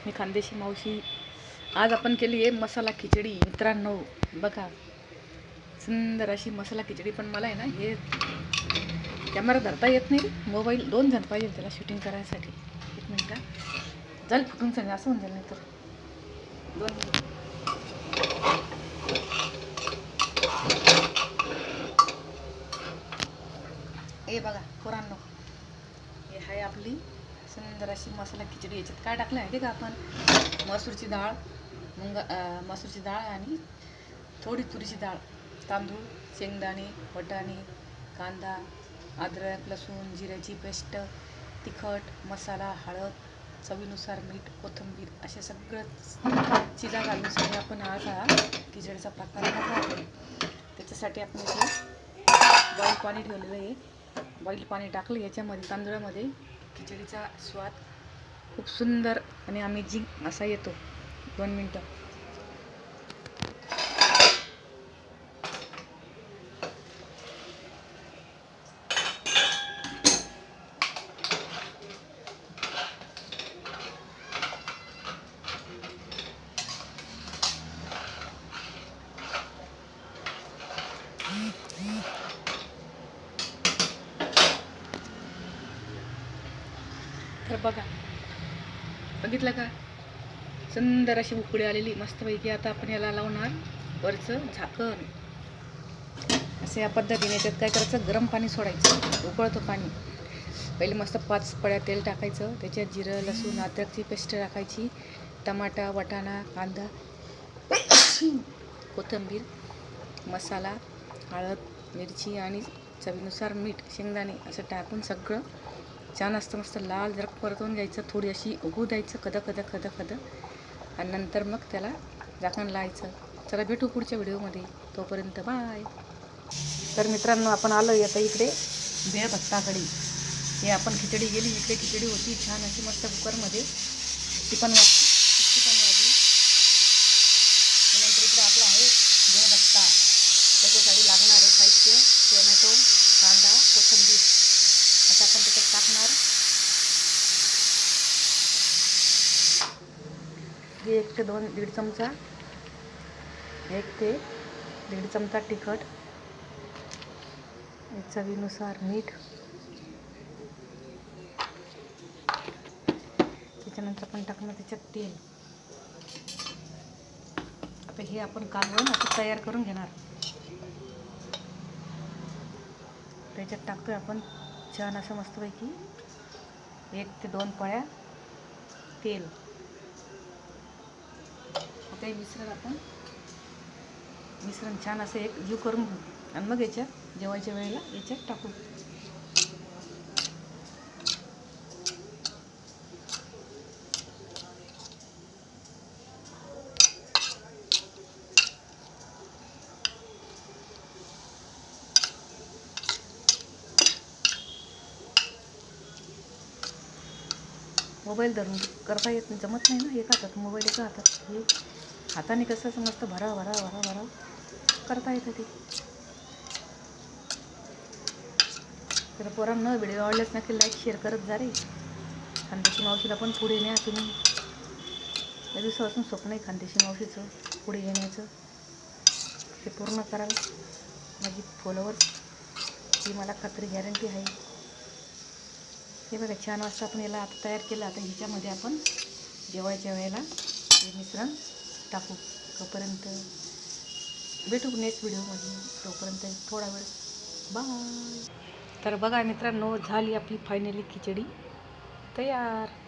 मी खानदेशी मावशी. आज आपण केली आहे मसाला खिचडी. मित्रांनो बघा, सुंदर अशी मसाला खिचडी. पण मला आहे ना हे कॅमेरा धरता येत नाही, मोबाईल 2 जण पाहिजे त्याला शूटिंग करायसाठी. 1 मिनिट जाईल फुटून सांग, असं होऊन जाईल नाही तर 2 मिनिट. हे बघा पोरांनो, हे आहे आपली सुंदर अशी मसाला खिचडी. याच्यात काय टाकलं आहे का आपण? मसूरची डाळ, मसूरची डाळ आणि थोडी तुरीची डाळ, तांदूळ, शेंगदाणे, वाटाणे, कांदा, अद्रक, लसूण, जिऱ्याची पेस्ट, तिखट, मसाला, हळद, चवीनुसार मीठ, कोथिंबीर असे सगळं चिजा घालून सगळं आपण आज हा खिचडीचा प्रकार करतो. त्याच्यासाठी आपण इथे बॉईल पाणी ठेवलेलं आहे. बॉईल पाणी टाकलं याच्यामध्ये, तांदूळामध्ये खिचडीचा स्वाद खूप सुंदर आणि अमेझिंग असा येतो. 2 मिनटं. तर बघा, बघितलं का, सुंदर अशी उकळी आलेली मस्तपैकी. आता आपण याला लावणार वरचं झाकण. असं या पद्धतीने त्यात काय करायचं, गरम पाणी सोडायचं, उकळतं पाणी. पहिले मस्त 5 पळ्या तेल टाकायचं, त्याच्यात जिरं, लसूण, अद्रकची पेस्ट टाकायची, टमाटा, वाटाणा, कांदा, कोथिंबीर, मसाला, हळद, मिरची आणि चवीनुसार मीठ, शेंगदाणे असं टाकून सगळं छान असतं मस्त लाल जरा परतवून घ्यायचं. थोडी अशी उगू द्यायचं कद आणि नंतर मग त्याला झाकण लावायचं. चला भेटू पुढच्या व्हिडिओमध्ये, तोपर्यंत बाय. तर मित्रांनो आपण आलो आता इकडे भेळ भत्ताकडे. हे आपण खिचडी गेली, इकडे खिचडी होती छान अशी मस्त कुकरमध्ये, ती पण वाजली. नंतर इकडे आपला आहे भेळ भत्ता. त्याच्यासाठी लागणारे साहित्य टोमॅटो, कांदा, कोथिंबीर. आता आपण त्याच्यात टाकणार 1 ते 1.5 चमचा, 1 ते 1.5 चमचा तिखट, चवीनुसार मीठ. त्याच्यानंतर आपण टाकणार त्याच्यात तेल. आता हे आपण कालवण असं तयार करून घेणार. त्याच्यात टाकतोय आपण छान असं मस्तपैकी 1 ते 2 पळ्या तेल. आता हे मिश्रण छान असं एक जीव करून घेऊ आणि मग याच्यात जेवायच्या वेळेला याच्यात टाकू. मोबाईल धरून करता येत नाही, जमत नाही ना. एका हातात मोबाईल, एका हातात हे. हाताने कसं असं मस्त भरा करता येतं ते. तर पोरांना व्हिडिओ आवडल्यास नक्की लाईक शेअर करत जा रे. खानदेशी मावशीला पण पुढे न्या तुम्ही. या दिवसापासून स्वप्न आहे खानदेशी मावशीचं पुढे येण्याचं. ते पूर्ण कराल माझी फॉलोअर्स, ही मला खात्री गॅरंटी आहे. हे बघा छान वाजता आपण याला आता तयार केलं. आता ह्याच्यामध्ये आपण जेवायच्या वेळेला हे मिश्रण टाकू. तोपर्यंत भेटू नेक्स्ट व्हिडिओमध्ये, तोपर्यंत थोडा वेळ बाय. तर बघा मित्रांनो, झाली आपली फायनली खिचडी तयार.